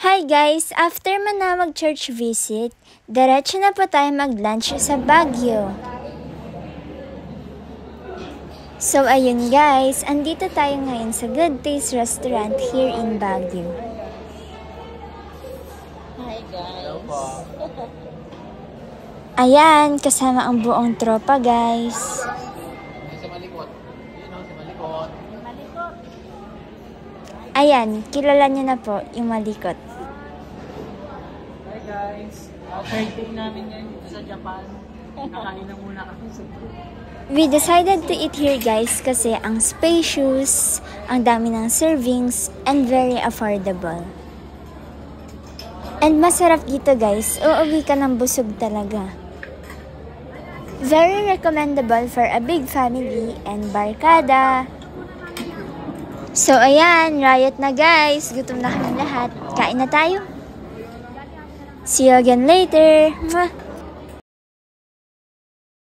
Hi guys! After man na mag-church visit, diretso na po tayo mag-lunch sa Baguio. So ayun guys, andito tayo ngayon sa Good Taste Restaurant here in Baguio. Hi guys! Ayan, kasama ang buong tropa guys. Sa malikot. Yun o, sa malikot. Ayan, kilala niyo na po yung malikot. Hi guys! Third day namin ngayon dito sa Japan. Nakain na muna kami sa We decided to eat here guys kasi ang spacious, ang dami ng servings, and very affordable. And masarap dito guys, uuwi ka ng busog talaga. Very recommendable for a big family and barkada. So ayan, riot na guys, gutom na kami lahat. Kain na tayo. See you again later. Mwah!